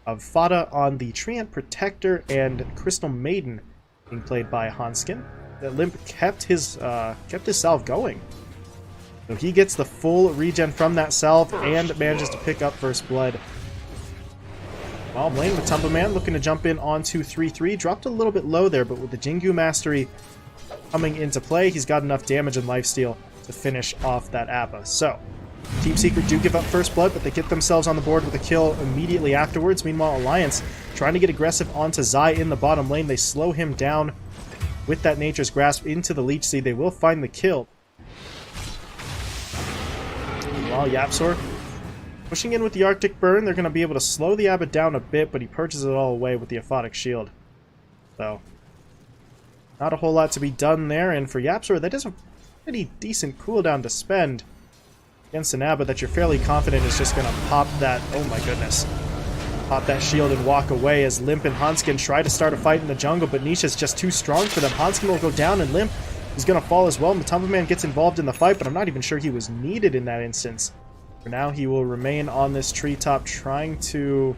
of Fada on the Treant Protector and Crystal Maiden being played by Hanskin. That Limp kept his salve going. So he gets the full regen from that salve and manages to pick up first blood. Bottom lane, teman-teman looking to jump in onto 3-3. Dropped a little bit low there, but with the Jingu Mastery coming into play, he's got enough damage and lifesteal to finish off that Appa. So, Team Secret do give up first blood, but they get themselves on the board with a kill immediately afterwards. Meanwhile, Alliance trying to get aggressive onto Zai in the bottom lane. They slow him down with that Nature's Grasp into the Leech Seed. They will find the kill. Meanwhile, YapzOr pushing in with the Arctic Burn. They're going to be able to slow the Abbot down a bit, but he purges it all away with the Aphotic Shield. So, not a whole lot to be done there. And for YapzOr, that is a pretty decent cooldown to spend against an Abbot that you're fairly confident is just going to pop that, oh my goodness, pop that shield and walk away as Limp and Hanskin try to start a fight in the jungle, but Nisha's just too strong for them. Hanskin will go down and Limp is going to fall as well. teman-teman gets involved in the fight, but I'm not even sure he was needed in that instance. For now, he will remain on this treetop trying to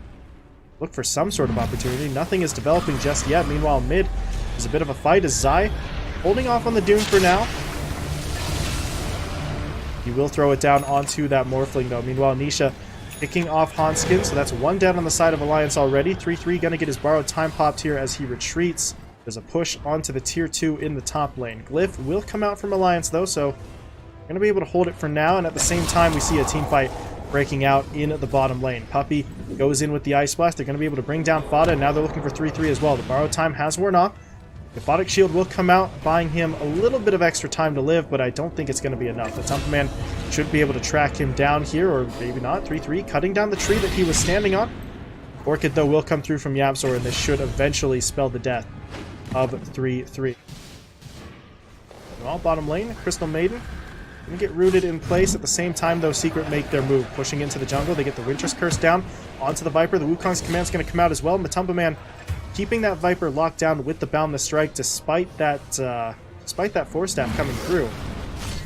look for some sort of opportunity. Nothing is developing just yet. Meanwhile, mid is a bit of a fight as Zai holding off on the Doom for now. He will throw it down onto that Morphling, though. Meanwhile, Nisha picking off Hanskin, so that's one down on the side of Alliance already. 3-3 going to get his borrowed time popped here as he retreats. There's a push onto the tier 2 in the top lane. Glyph will come out from Alliance, though, so going to be able to hold it for now, and at the same time, we see a team fight breaking out in the bottom lane. Puppey goes in with the Ice Blast. They're going to be able to bring down Fada, and now they're looking for 3-3 as well. The borrowed time has worn off. The Aphotic Shield will come out, buying him a little bit of extra time to live, but I don't think it's going to be enough. The teman-teman should be able to track him down here, or maybe not. 3-3, cutting down the tree that he was standing on. Orchid, though, will come through from YapzOr, and this should eventually spell the death of 3-3. Well, bottom lane, Crystal Maiden going to get rooted in place. At the same time, though, Secret make their move. Pushing into the jungle, they get the Winter's Curse down onto the Viper. The Wukong's command's going to come out as well. teman-teman keeping that Viper locked down with the Boundless Strike despite that Force Staff coming through.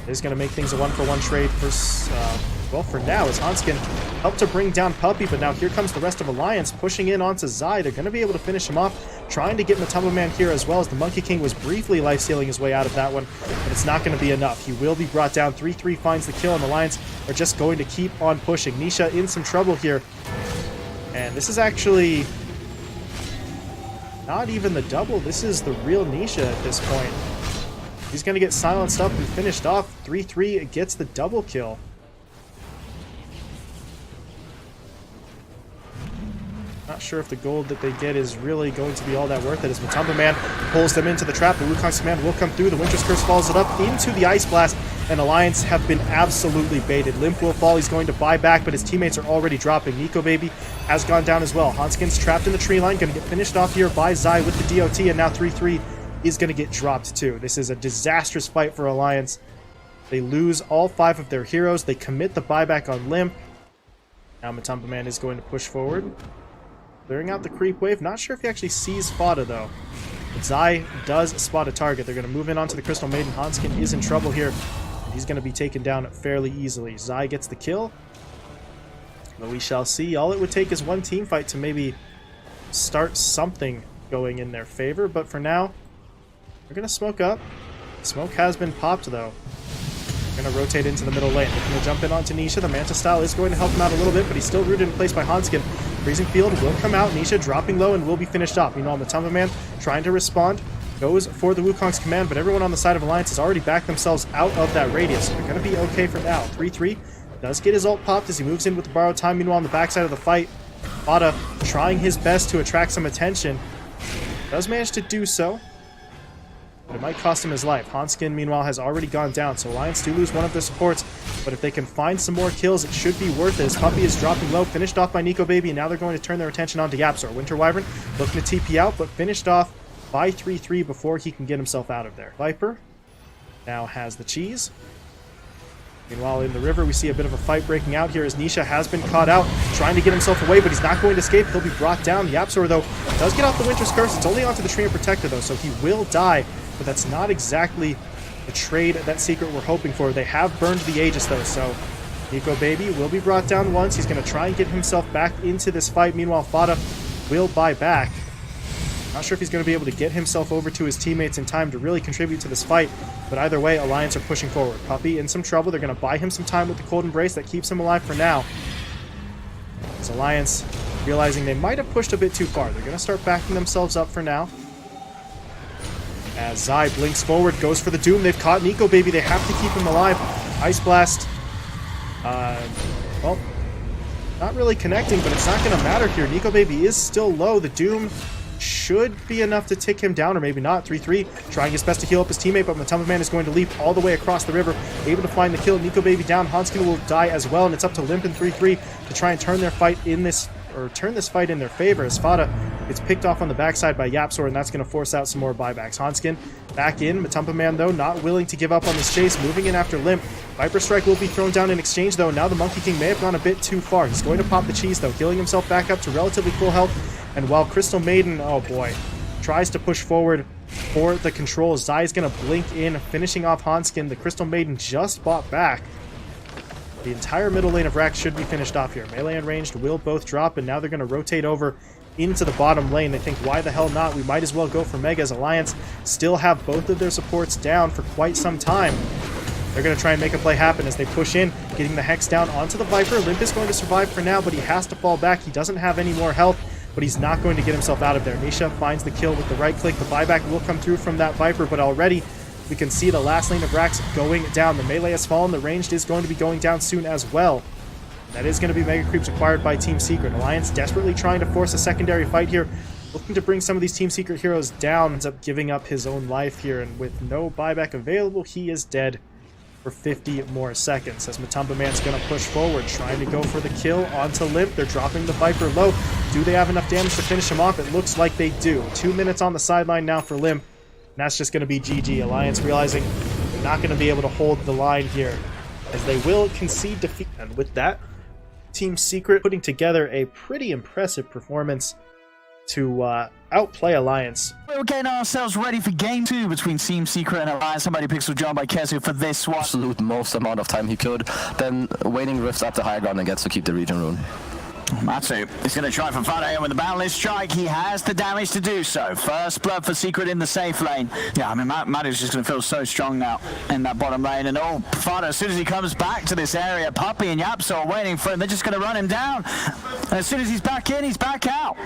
It is going to make things a 1-for-1 trade for now, as Hanskin helped to bring down Puppey, but now here comes the rest of Alliance pushing in onto Zai. They're going to be able to finish him off, trying to get teman-teman here as well, as the Monkey King was briefly life-stealing his way out of that one, but it's not going to be enough. He will be brought down. 3-3 finds the kill, and Alliance are just going to keep on pushing. Nisha in some trouble here, and this is actually not even the double. This is the real Nisha at this point. He's going to get silenced up and finished off. 3-3 gets the double kill. Not sure if the gold that they get is really going to be all that worth it, as teman-teman pulls them into the trap. The Wukong's command will come through. The Winter's Curse follows it up into the Ice Blast, and Alliance have been absolutely baited. Limp will fall. He's going to buy back, but his teammates are already dropping. Nico Baby has gone down as well. Hanskin's trapped in the tree line, going to get finished off here by Zai with the DOT, and now 3-3 is going to get dropped too. This is a disastrous fight for Alliance. They lose all 5 of their heroes. They commit the buyback on Limp. Now teman-teman is going to push forward, clearing out the creep wave. Not sure if he actually sees Fada, though. But Zai does spot a target. They're going to move in onto the Crystal Maiden. Hanskin is in trouble here, and he's going to be taken down fairly easily. Zai gets the kill, but we shall see. All it would take is one team fight to maybe start something going in their favor, but for now, they're going to smoke up. Smoke has been popped, though. They're going to rotate into the middle lane. They're going to jump in onto Nisha. The Manta Style is going to help him out a little bit, but he's still rooted in place by Hanskin. Freezing Field will come out. Nisha dropping low and will be finished off. Meanwhile, teman-teman trying to respond. Goes for the Wukong's command, but everyone on the side of Alliance has already backed themselves out of that radius. So they're going to be okay for now. 3-3 does get his ult popped as he moves in with the borrowed time. Meanwhile, on the backside of the fight, Fada trying his best to attract some attention. Does manage to do so, but it might cost him his life. Hanskin, meanwhile, has already gone down, so Alliance do lose one of their supports, but if they can find some more kills, it should be worth it. As Puppey is dropping low, finished off by Nico Baby, and now they're going to turn their attention onto YapzOr. Winter Wyvern looking to TP out, but finished off by 3-3 before he can get himself out of there. Viper now has the cheese. Meanwhile, in the river, we see a bit of a fight breaking out here as Nisha has been caught out, trying to get himself away, but he's not going to escape. He'll be brought down. YapzOr, though, does get off the Winter's Curse. It's only onto the Treant Protector, though, so he will die, but that's not exactly the trade that Secret were hoping for. They have burned the Aegis, though, so Nico Baby will be brought down once. He's going to try and get himself back into this fight. Meanwhile, Fada will buy back. Not sure if he's going to be able to get himself over to his teammates in time to really contribute to this fight, but either way, Alliance are pushing forward. Puppy in some trouble. They're going to buy him some time with the Cold Embrace that keeps him alive for now. As Alliance, realizing they might have pushed a bit too far, they're going to start backing themselves up for now. As Zai blinks forward, goes for the Doom. They've caught Nico Baby. They have to keep him alive. Ice Blast. Well, not really connecting, but it's not going to matter here. Nico Baby is still low. The Doom should be enough to tick him down, or maybe not. 3-3, trying his best to heal up his teammate, but Matumba is going to leap all the way across the river, able to find the kill. Nico Baby down. Hanskin will die as well, and it's up to Limp and 3-3 to try and turn their fight in this, or turn this fight in their favor, as Fada gets picked off on the backside by Yapsor, and that's going to force out some more buybacks. Hanskin back in. Matumba though, not willing to give up on this chase, moving in after Limp. Viper Strike will be thrown down in exchange, though. Now the Monkey King may have gone a bit too far. He's going to pop the cheese, though, healing himself back up to relatively full health. And while Crystal Maiden, oh boy, tries to push forward for the control, Zai is going to blink in, finishing off Hanskin. The Crystal Maiden just bought back. The entire middle lane of Rax should be finished off here. Melee and ranged will both drop, and now they're going to rotate over into the bottom lane. They think, why the hell not? We might as well go for Mega's. Alliance still have both of their supports down for quite some time. They're going to try and make a play happen as they push in, getting the Hex down onto the Viper. Limp is going to survive for now, but he has to fall back. He doesn't have any more health, but he's not going to get himself out of there. Nisha finds the kill with the right click. The buyback will come through from that Viper, but already we can see the last lane of Rax going down. The melee has fallen. The ranged is going to be going down soon as well. That is going to be Mega Creeps acquired by Team Secret. Alliance desperately trying to force a secondary fight here, looking to bring some of these Team Secret heroes down. Ends up giving up his own life here, and with no buyback available, he is dead for 50 more seconds. As Matumba Man's going to push forward, trying to go for the kill onto Limp. They're dropping the Viper low. Do they have enough damage to finish him off? It looks like they do. 2 minutes on the sideline now for Limp, and that's just going to be GG. Alliance realizing they're not going to be able to hold the line here, as they will concede defeat. And with that, Team Secret putting together a pretty impressive performance to outplay Alliance. We're getting ourselves ready for game 2 between Team Secret and Alliance. Somebody pixel John by Kesu for this one. Absolute most amount of time he could, then waiting rifts up the high ground and gets to keep the region rune. Matsu is going to try for Fada with the Boundless Strike. He has the damage to do so. First blood for Secret in the safe lane. Yeah, I mean, Matu's just going to feel so strong now in that bottom lane. And oh, Fada, as soon as he comes back to this area, Puppy and Yapso are waiting for him. They're just going to run him down. And as soon as he's back in, he's back out.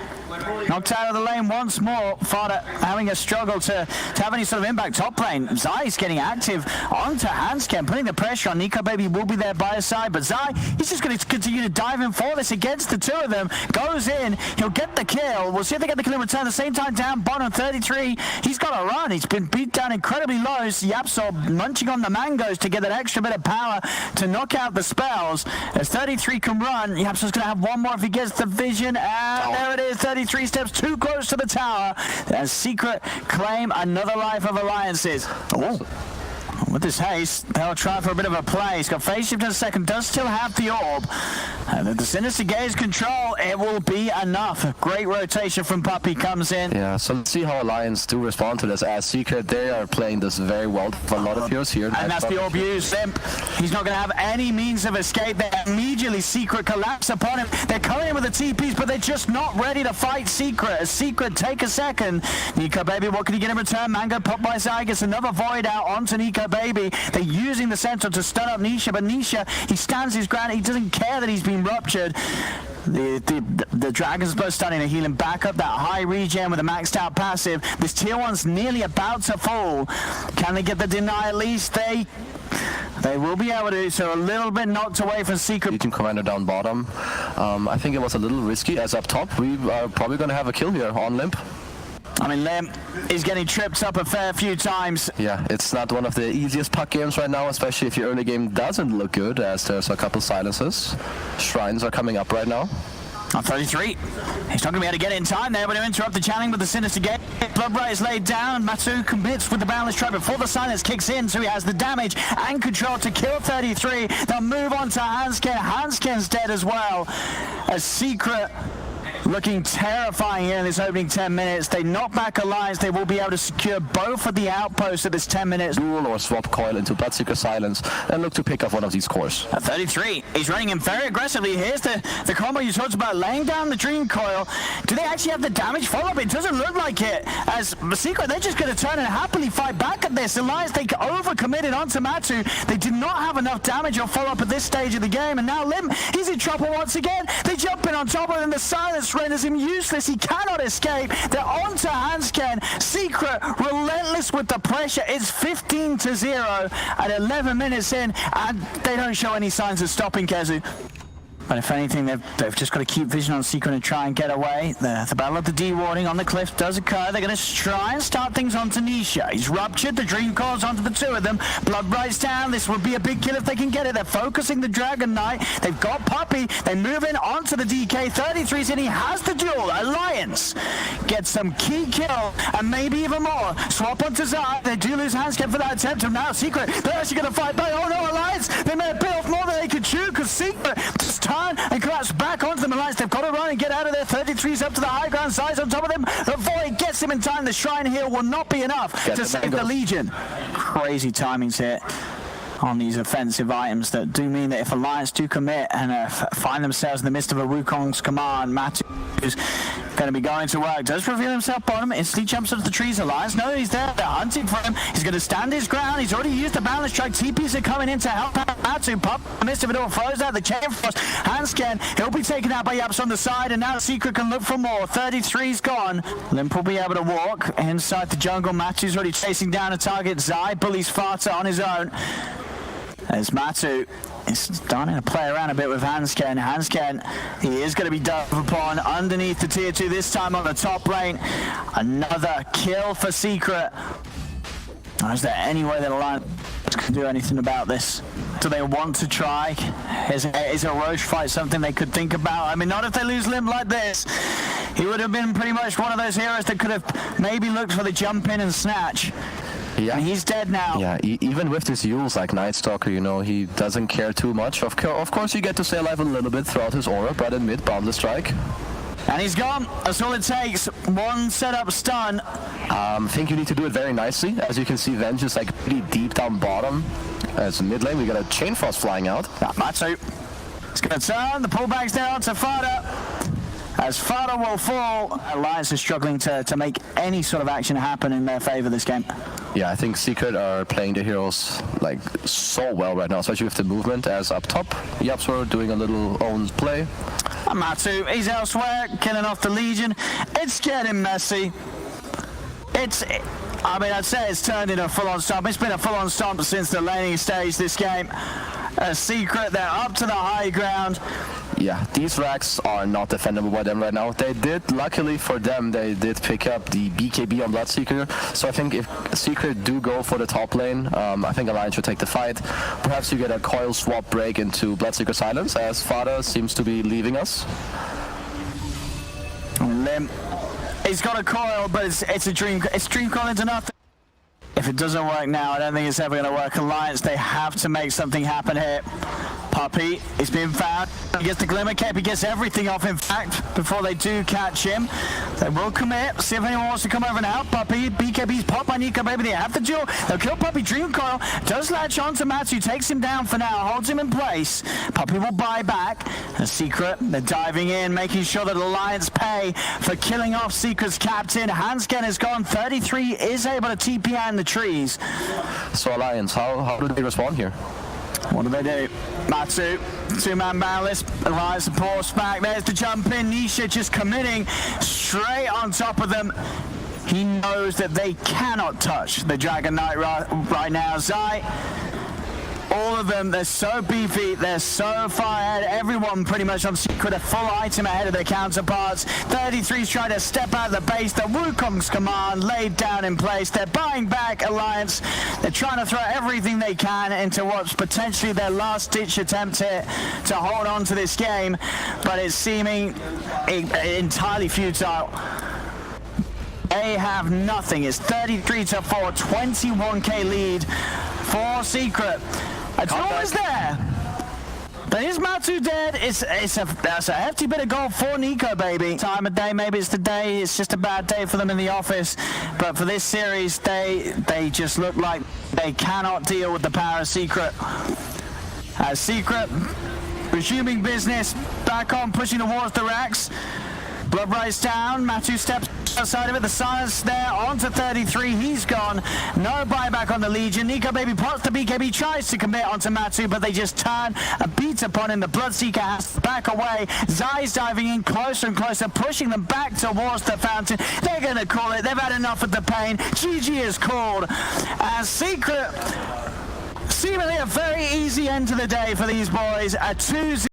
Knocked out of the lane once more. Fada having a struggle to have any sort of impact top lane. Zai's getting active onto Hansken, putting the pressure on. Nico Baby will be there by his side, but Zai, he's just going to continue to dive in for this against the two of them. Goes in, he'll get the kill. We'll see if they get the kill in return. At the same time, down bottom 33. He's got to run. He's been beat down incredibly low. So Yapsor munching on the mangoes to get that extra bit of power to knock out the spells. As 33 can run, Yapsor's going to have one more if he gets the vision. And there it is. 33 steps too close to the tower. As Secret claim another life of alliances. Oh. With this haste, they'll try for a bit of a play. He's got phase shift in a second, does still have the orb. And with the Sinister Gaze control, it will be enough. Great rotation from Puppy comes in. Yeah, so let's see how Alliance do respond to this. As Secret, they are playing this very well for a lot of heroes here. And that's the orb used. Limp, he's not going to have any means of escape. They immediately Secret collapse upon him. They're coming in with the TPs, but they're just not ready to fight Secret. As Secret take a second. Nico Baby, what can he get in return? Mango pop by Zai, gets another void out onto Nico Baby. They're using the Sentinel to stun up Nisha, but Nisha, he stands his ground. He doesn't care that he's been ruptured. The Dragon's Blood stunning to heal him back up that high regen with a maxed out passive. This tier 1's nearly about to fall. Can they get the deny at least? They will be able to, so a little bit knocked away from Secret. Team Commander down bottom. I think it was a little risky, as up top we are probably going to have a kill here on Limp. I mean, Limp is getting tripped up a fair few times. Yeah, it's not one of the easiest puck games right now, especially if your early game doesn't look good, as there's a couple silences. Shrines are coming up right now. On 33. He's not going to be able to get in time there, but to interrupt the channeling with the Sinister Gate. Bloodbright is laid down. Matu commits with the Boundless Strike before the silence kicks in, so he has the damage and control to kill 33. They'll move on to Hansken. Hansken's dead as well. A Secret looking terrifying here in this opening 10 minutes. They knock back Alliance. They will be able to secure both of the outposts at this 10 minutes. Duel or swap coil into Bloodseeker Silence and look to pick up one of these cores. At 33, he's running in very aggressively. Here's the combo you talked about, laying down the Dream Coil. Do they actually have the damage follow-up? It doesn't look like it. As Secret, they're just going to turn and happily fight back at this. Alliance, they overcommitted onto Matu. They did not have enough damage or follow-up at this stage of the game, and now Lim, he's in trouble once again. They jump in on top of him. The silence renders him useless. He cannot escape. They're onto Hansken. Secret, relentless with the pressure. It's 15-0 at 11 minutes in, and they don't show any signs of stopping, Kezu. But if anything, they've just got to keep vision on Secret and try and get away. The battle of the D-warding on the cliff does occur. They're going to try and start things on Tanisha. He's ruptured. The Dream Coil's onto the two of them. Blood Bright's down. This would be a big kill if they can get it. They're focusing the Dragon Knight. They've got Puppey. They move in onto the DK. 33's in. He has the duel. Alliance gets some key kill and maybe even more. Swap onto Zai. They do lose Hansken for that attempt. And now Secret, they're actually going to fight back. Oh no, Alliance. They may have bit off more than they could chew because Secret just turn and collapse back onto them. Alliance, they've got to run and get out of there. 33's up to the high ground. Zai's on top of them. The Void gets him in time. The Shrine Heal will not be enough to save the Legion. Crazy timings here on these offensive items that do mean that if Alliance do commit and find themselves in the midst of a Wukong's command, Matu is going to be going to work. Does reveal himself bottom, instantly jumps onto the trees. Alliance, no, he's there. They're hunting for him. He's going to stand his ground. He's already used the balance strike. TPs are coming in to help out Matu. Pop, in the midst of it all, throws out the chain frost. Hansken, he'll be taken out by Yaps on the side, and now Secret can look for more. 33's gone. Limp will be able to walk inside the jungle. Matu's already chasing down a target. Zai bullies Farta on his own. As Matu is starting to play around a bit with Hansken. Hansken, he is going to be dove upon underneath the tier 2, this time on the top lane. Another kill for Secret. Is there any way that Alliance can do anything about this? Do they want to try? Is a Roche fight something they could think about? I mean, not if they lose Limb like this. He would have been pretty much one of those heroes that could have maybe looked for the jump in and snatch. Yeah, and he's dead now. Yeah, even with his use like Night Stalker, you know, he doesn't care too much. Of course, you get to stay alive a little bit throughout his aura, but in mid, Boundless Strike. And he's gone. That's all it takes. One setup stun. I think you need to do it very nicely. As you can see, Venge is like pretty deep down bottom. As mid lane, we got a Chain Frost flying out. Matu. It's going to turn. The pullback's down to Fada. As Fada will fall, Alliance is struggling to make any sort of action happen in their favor this game. Yeah, I think Secret are playing the heroes like so well right now, especially with the movement. As up top, Yaps were doing a little own play. And Matu, he's elsewhere, killing off the Legion. It's getting messy. I mean, I'd say it's turned into a full-on stomp. It's been a full-on stomp since the laning stage this game. Secret, they're up to the high ground. Yeah, these racks are not defendable by them right now. They did, luckily for them, they did pick up the BKB on Bloodseeker. So I think if Secret do go for the top lane, I think Alliance should take the fight. Perhaps you get a coil swap break into Bloodseeker Silence, as Fada seems to be leaving us. Limp. He's got a coil, but it's a dream. It's dream coil into nothing. If it doesn't work now, I don't think it's ever going to work. Alliance, they have to make something happen here. Puppey is being found. He gets the Glimmer Cape. He gets everything off, in fact, before they do catch him. They will commit. See if anyone wants to come over and help Puppey. BKB's pop by Nico, baby. They have the duel. They'll kill Puppey. Dream Coil does latch on to Matu. Takes him down for now. Holds him in place. Puppey will buy back. A Secret. They're diving in, making sure that Alliance pay for killing off Secret's captain. Hansken is gone. 33 is able to TP in the trees. So Alliance, how do they respond here? What do they do? Matu, two-man balance. Alliance supports back. There's the jump in. Nisha just committing straight on top of them. He knows that they cannot touch the Dragon Knight right now. Zai, all of them, they're so beefy, they're so far ahead. Everyone pretty much on Secret, a full item ahead of their counterparts. 33's trying to step out of the base. The Wukong's command laid down in place. They're buying back Alliance. They're trying to throw everything they can into what's potentially their last-ditch attempt here to hold on to this game, but it's seeming entirely futile. They have nothing. It's 33-4, 21k lead for Secret. It's always there, But is Matu dead? That's a hefty bit of gold for Nico, baby. Time of day, maybe it's the day. It's just a bad day for them in the office. But for this series, they just look like they cannot deal with the power of Secret. As Secret resuming business, back on, pushing towards the racks. Blood Rise down, Matu steps outside of it, the silence there, on to 33, he's gone. No buyback on the Legion. Nico Baby pots the BKB, tries to commit onto Matu, but they just turn a beat upon him. The Bloodseeker has to back away. Zai's diving in closer and closer, pushing them back towards the fountain. They're going to call it. They've had enough of the pain. GG is called. As Secret, seemingly a very easy end to the day for these boys. A 2-0.